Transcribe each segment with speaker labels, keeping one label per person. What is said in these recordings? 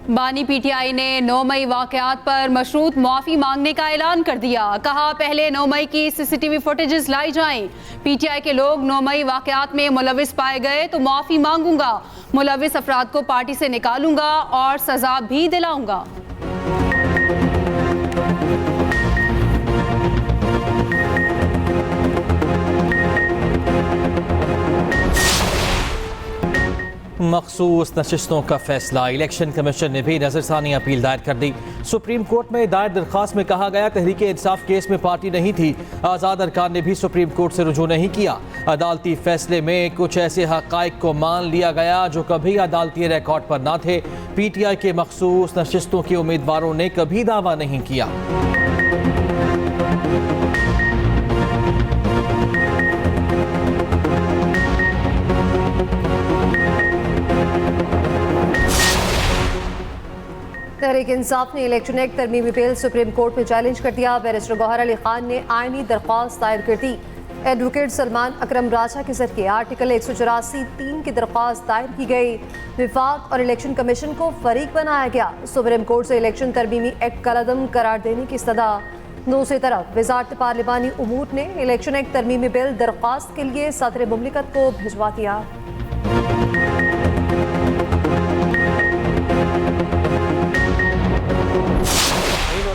Speaker 1: बानी पीटीआई ने 9 मई वाकयात पर मशरूत मुआफ़ी मांगने का ऐलान कर दिया। कहा पहले 9 मई की सीसीटीवी फुटेजेस लाई जाएं। पीटीआई के लोग 9 मई वाकयात में मुलविस पाए गए तो मुआफ़ी मांगूंगा, मुलविस अफराद को पार्टी से निकालूंगा और सजा भी दिलाऊंगा।
Speaker 2: मखसूस नशिस्तों का फैसला। इलेक्शन कमीशन ने भी नजरसानी अपील दायर कर दी। सुप्रीम कोर्ट में दायर दरखास्त में कहा गया तहरीक इंसाफ केस में पार्टी नहीं थी। आज़ाद अरकान ने भी सुप्रीम कोर्ट से रुजू नहीं किया। अदालती फैसले में कुछ ऐसे हक़ाइक़ को मान लिया गया जो कभी अदालती रिकॉर्ड पर ना थे। पीटीआई के मखसूस नशिस्तों के उम्मीदवारों ने कभी दावा नहीं किया।
Speaker 3: तहरीक इंसाफ ने इलेक्शन एक्ट तरमीमी बिल सुप्रीम कोर्ट में चैलेंज कर दिया। बैरिस्टर गौहर अली खान ने आईनी दरख्वास्त दायर कर दी। एडवोकेट सलमान अकरम राजा के जरिए आर्टिकल 184(3) की दरख्वास्त दायर की गई। विफाक और इलेक्शन कमीशन को फरीक बनाया गया। सुप्रीम कोर्ट से इलेक्शन तरमीमी एक्ट कलअदम करार देने की सदा। दूसरी तरफ वजारत पार्लिमानी उमूर ने इलेक्शन एक्ट तरमीमी बिल दरख्वास्त के लिए सदर मुमलिकत को भिजवा दिया।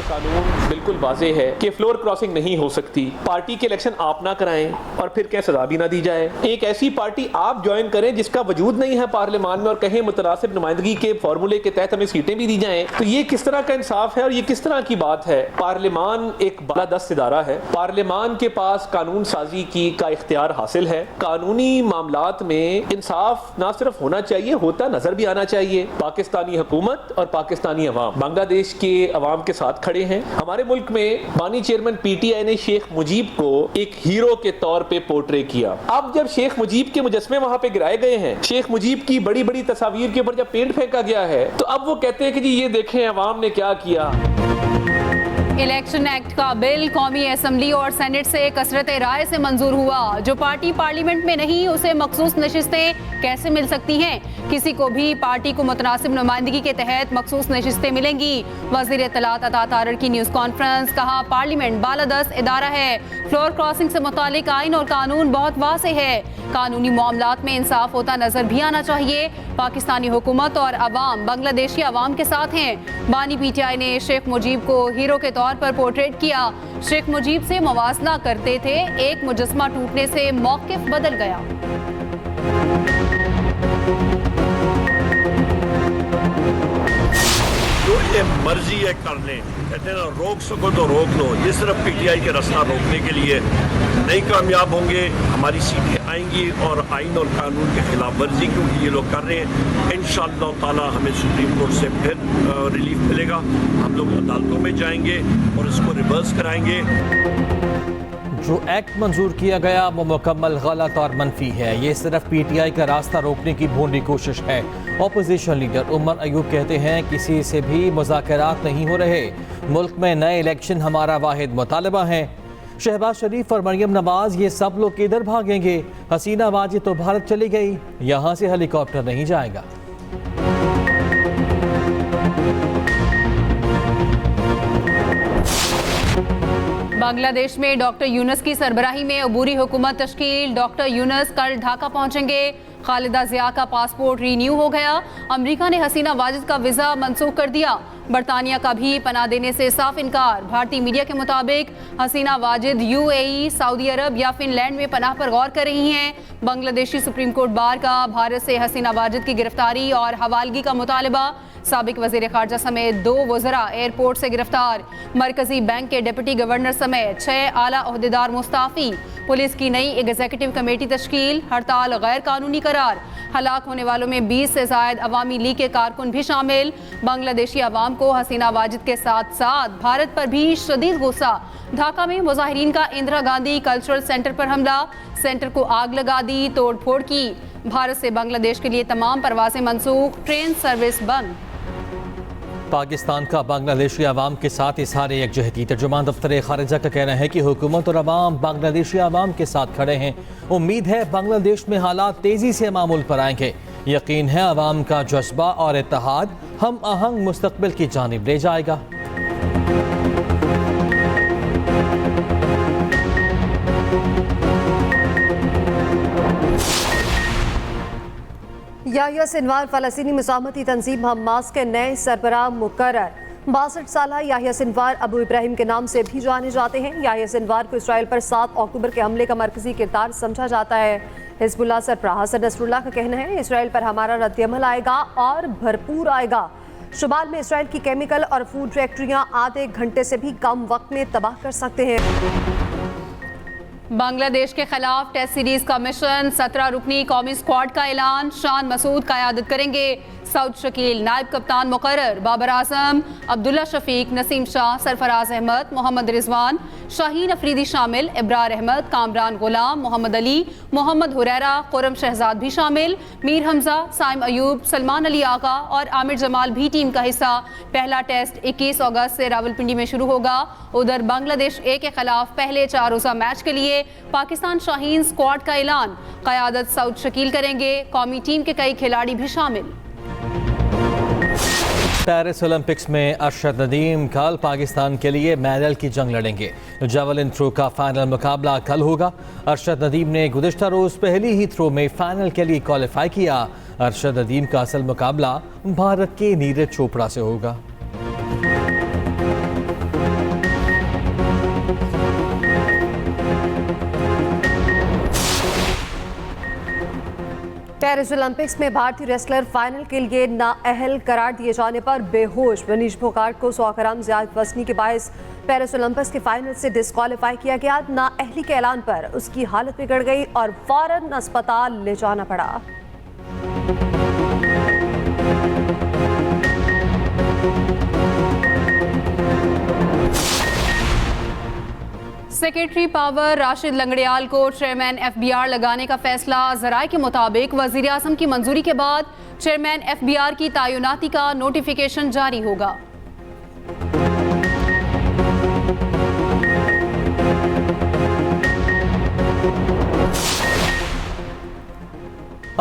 Speaker 4: कानून बिल्कुल वाज़ेह है कि फ्लोर क्रॉसिंग नहीं हो सकती। पार्टी के इलेक्शन आप ना कराएं और फिर क्या सजा भी ना दी जाए। एक ऐसी पार्टी आप ज्वाइन करें जिसका वजूद नहीं है पार्लियामान में और कहें मुतनासिब नुमाइंदगी के फॉर्मूले के तहत हमें सीटें भी दी जाएं, तो ये किस तरह का इंसाफ है और ये किस तरह की बात है। पार्लियामान एक बालादस्त इदारा है। पार्लियामान के पास कानून साजी की का इख्तियार हासिल है। कानूनी मामलात में इंसाफ ना सिर्फ होना चाहिए, होता नजर भी आना चाहिए। पाकिस्तानी हुकूमत और पाकिस्तानी अवाम बांग्लादेश के अवाम के साथ खड़े हैं। हमारे मुल्क में बानी चेयरमैन पीटीआई ने शेख मुजीब को एक हीरो के तौर पे पोर्ट्रे किया। अब जब शेख मुजीब के मुजस्मे वहां पे गिराए गए हैं, शेख मुजीब की बड़ी बड़ी तस्वीर के ऊपर जब पेंट फेंका गया है, तो अब वो कहते हैं कि जी ये देखें अवाम ने क्या किया।
Speaker 1: इलेक्शन एक्ट का बिल कौमी असम्बली और सेनेट से कसरत राय से मंजूर हुआ। जो पार्टी पार्लियामेंट में नहीं उसे मखसूस नशिस्तें कैसे मिल सकती हैं? किसी को भी पार्टी को मुतनासिब नुमाइंदगी के तहत मखसूस नशिस्तें मिलेंगी। वज़ीर इत्तलात अता तारड़ की न्यूज़ कॉन्फ्रेंस। कहा पार्लियामेंट बालादस्त इदारा है। फ्लोर क्रॉसिंग से मुतालिक आइन और कानून बहुत वाज़ेह है। कानूनी मामलात में इंसाफ होता नजर भी आना चाहिए। पाकिस्तानी हुकूमत और अवाम बांग्लादेशी अवाम के साथ हैं। बानी पीटीआई ने शेख मुजीब को हीरो के तौर पर पोर्ट्रेट किया। शेख मुजीब से मुवाजना करते थे, एक मुजस्मा टूटने से मौक़िफ़ बदल गया।
Speaker 5: जो ये मर्जी है कर लें, कहते हैं ना रोक सको तो रोक लो। ये सिर्फ पीटीआई के रास्ता रोकने के लिए नहीं कामयाब होंगे। हमारी सीटें आएंगी और आइन और कानून के खिलाफ वर्जी क्योंकि ये लोग कर रहे हैं। इंशाअल्लाह ताला हमें सुप्रीम कोर्ट से फिर रिलीफ मिलेगा। हम लोग अदालतों में जाएंगे और इसको रिवर्स कराएंगे।
Speaker 2: जो एक्ट मंजूर किया गया वो मुकम्मल गलत और मनफी है। ये सिर्फ पीटीआई का रास्ता रोकने की भोंडी कोशिश है। अपोजिशन लीडर उमर अयूब कहते हैं किसी से भी मुज़ाकरात नहीं हो रहे। मुल्क में नए इलेक्शन हमारा वाहिद मुतालबा है। शहबाज शरीफ और मरियम नवाज ये सब लोग किधर भागेंगे? हसीना वाजिद तो भारत चली गई, यहाँ से हेलीकॉप्टर नहीं जाएगा।
Speaker 1: बांग्लादेश में डॉक्टर यूनुस की सरबराही में अबूरी हुकूमत तश्कील। डॉक्टर यूनुस कल ढाका पहुंचेंगे। खालिदा जिया का पासपोर्ट रीन्यू हो गया। अमेरिका ने हसीना वाजिद का वीज़ा मनसूख कर दिया। बरतानिया का भी पनाह देने से साफ इनकार। भारतीय मीडिया के मुताबिक हसीना वाजिद यूएई, सऊदी अरब या फिनलैंड में पनाह पर गौर कर रही हैं। बांग्लादेशी सुप्रीम कोर्ट बार का भारत से हसीना वाजिद की गिरफ्तारी और हवालगी का मुतालबा। साबिक वज़ीर ख़ारजा समेत 2 वज़रा एयरपोर्ट से गिरफ्तार। मरकजी बैंक के डिप्टी गवर्नर समेत 6 आला ओहदेदार मुस्ताफ़ी। पुलिस की नई एग्जीक्यूटिव कमेटी तश्कील। हड़ताल गैर कानूनी करार। हलाक होने वालों में 20 से ज़ायद अवामी लीग के कारकुन भी शामिल। बांग्लादेशी अवाम को हसीना वाजिद के साथ साथ भारत पर भी शदीद गुस्सा। ढाका में मुजाहिरीन का इंदिरा गांधी कल्चरल सेंटर पर हमला। सेंटर को आग लगा दी, तोड़ फोड़ की। भारत से बांग्लादेश के लिए तमाम परवाजें मनसूख। ट्रेन सर्विस बंद।
Speaker 2: पाकिस्तान का बांग्लादेशी अवाम के साथ इजहार यकजहती। तर्जुमान दफ्तर खारिजा का कहना है कि हुकूमत और अवाम बांग्लादेशी अवाम के साथ खड़े हैं। उम्मीद है बांग्लादेश में हालात तेज़ी से मामूल पर आएंगे। यकीन है अवाम का जज्बा और इत्तेहाद हम आहंग मुस्तकबिल की जानिब ले जाएगा।
Speaker 3: याहिया सिनवार फ़लस्तीनी मुज़ाहमती तंजीम हमास के नए सरबराह मुकर्रर। 62 साल याहिया सिनवार अबू इब्राहिम के नाम से भी जाने जाते हैं। याहिया सिनवार को इसराइल पर 7 अक्टूबर के हमले का मरकजी किरदार समझा जाता है। हिजबुल्लाह सरबराह हसन नसरुल्लाह का कहना है इसराइल पर हमारा रद्दअमल आएगा और भरपूर आएगा। शुमाल में इसराइल की केमिकल और फूड फैक्ट्रियां आधे घंटे से भी कम वक्त में तबाह कर सकते हैं।
Speaker 1: बांग्लादेश के खिलाफ टेस्ट सीरीज का मिशन, 17 रुकनी कौमी स्क्वाड का ऐलान। शान मसूद क़यादत करेंगे। सऊद शकील नायब कप्तान मुकर्रर। बाबर आजम, अब्दुल्ला शफीक, नसीम शाह, सरफराज अहमद, मोहम्मद रिजवान, शाहीन अफरीदी शामिल। इब्रार अहमद, कामरान गुलाम, मोहम्मद अली, मोहम्मद हुरैरा, खुरम शहजाद भी शामिल। मीर हमजा, साइम अयूब, सलमान अली आगा और आमिर जमाल भी टीम का हिस्सा। पहला टेस्ट 21 अगस्त से रावलपिंडी में शुरू होगा। उधर बांग्लादेश ए के खिलाफ पहले 4 रोज़ा मैच के लिए पाकिस्तान शाहीन स्क्वाड का ऐलान। क़यादत सऊद शकील करेंगे। कौमी टीम के कई खिलाड़ी भी शामिल।
Speaker 2: पेरिस ओलंपिक्स में अरशद नदीम कल पाकिस्तान के लिए मेडल की जंग लड़ेंगे। जावलिन थ्रो का फाइनल मुकाबला कल होगा। अरशद नदीम ने गुज़िश्ता रोज़ पहली ही थ्रो में फाइनल के लिए क्वालिफाई किया। अरशद नदीम का असल मुकाबला भारत के नीरज चोपड़ा से होगा।
Speaker 3: पेरिस ओलंपिक्स में भारतीय रेसलर फाइनल के लिए नाअहल करार दिए जाने पर बेहोश मनीष फोगाट को 100 ग्राम ज्यादा वजनी के बायस पेरिस ओलंपिक्स के फाइनल से डिस्क्वालीफाई किया गया। नाअहली के ऐलान पर उसकी हालत बिगड़ गई और फौरन अस्पताल ले जाना पड़ा।
Speaker 1: सेक्रेटरी पावर राशिद लंगड़ियाल को चेयरमैन FBR लगाने का फैसला। ज़राए के मुताबिक वज़ीर आज़म की मंजूरी के बाद चेयरमैन FBR की तैनाती का नोटिफिकेशन जारी होगा।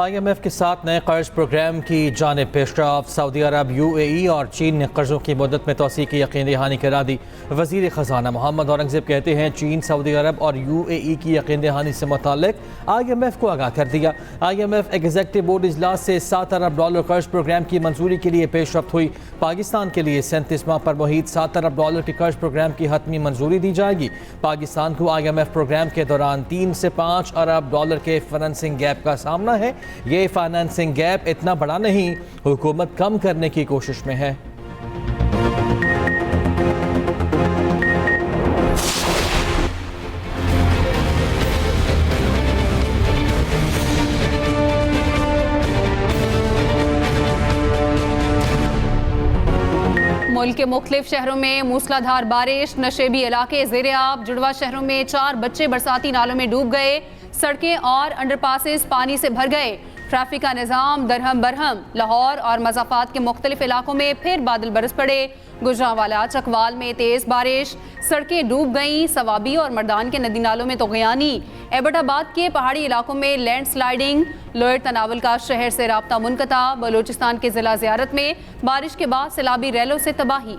Speaker 2: IMF के साथ नए कर्ज प्रोग्राम की जानिब पेशरफ। सऊदी अरब, UAE और चीन ने कर्जों की मुद्दत में तोसी की यकीन दहानी करा दी। वज़ीर ख़जाना मोहम्मद औरंगज़ेब कहते हैं चीन सऊदी अरब और UAE की यकीन दहानी से मुतालिक IMF को आगाह कर दिया। IMF एग्जीक्यूटिव बोर्ड इजलास से $7 अरब कर्ज प्रोग्राम की मंजूरी के लिए पेशरफ हुई। पाकिस्तान के लिए 37 माह पर मुहित $7 अरब के कर्ज प्रोग्राम की हतमी मंजूरी दी जाएगी। पाकिस्तान को IMF प्रोग्राम के दौरान 3 से $5 अरब के फाइनेंसिंग गैप का सामना है। ये फाइनेंसिंग गैप इतना बड़ा नहीं, हुकूमत कम करने की कोशिश में है।
Speaker 1: मुल्क के मुख्तलिफ शहरों में मूसलाधार बारिश। नशेबी इलाके ज़ेरे आब। जुड़वा शहरों में 4 बच्चे बरसाती नालों में डूब गए। सड़कें और अंडरपासेस पानी से भर गए। ट्रैफिक का निज़ाम दरहम बरहम। लाहौर और मज़ाफ़ात के मुख्तलिफ इलाकों में फिर बादल बरस पड़े। गुजरांवाला चकवाल में तेज़ बारिश। सड़कें डूब गईं। सवाबी और मर्दान के नदी नालों में तोग़यानी। एबटाबाद के पहाड़ी इलाकों में लैंड स्लाइडिंग। लोअर तनावल का शहर से राब्ता मुनक़ता। बलूचिस्तान के ज़िला ज़ियारत में बारिश के बाद सैलाबी रैलों से तबाही।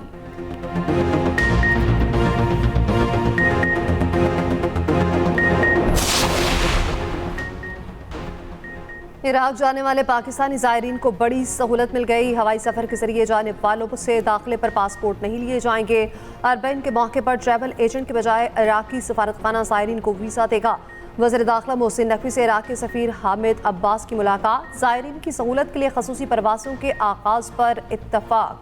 Speaker 3: इराक जाने वाले पाकिस्तानी ज़ायरीन को बड़ी सहूलत मिल गई। हवाई सफ़र के जरिए जाने वालों से दाखिले पर पासपोर्ट नहीं लिए जाएंगे। अरबैन के मौके पर ट्रैवल एजेंट के बजाय इराकी सफारतखाना ज़ायरीन को वीज़ा देगा। वज़ीर दाखिला मोहसिन नकवी से इराक के सफ़ीर हामिद अब्बास की मुलाकात। ज़ायरीन की सहूलत के लिए ख़ुसूसी परवाज़ों के आगाज़ पर इत्तफ़ाक़।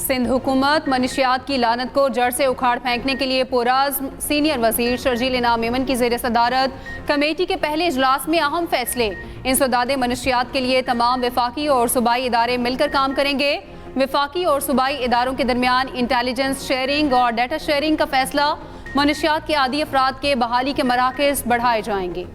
Speaker 1: सिंध हुकूमत मनशियात की लानत को जड़ से उखाड़ फेंकने के लिए पुरज़्म। सीनियर वज़ीर शर्जील इनाम मेमन की ज़ेर सदारत कमेटी के पहले इजलास में अहम फैसले। इंसदादे मनशियात के लिए तमाम वफाकी और सूबाई इदारे मिलकर काम करेंगे। वफाकी और सूबाई इदारों के दरमियान इंटेलिजेंस शेयरिंग और डाटा शेयरिंग का फैसला। मनशियात के आदी अफराद के बहाली के मराकज़ बढ़ाए जाएंगे।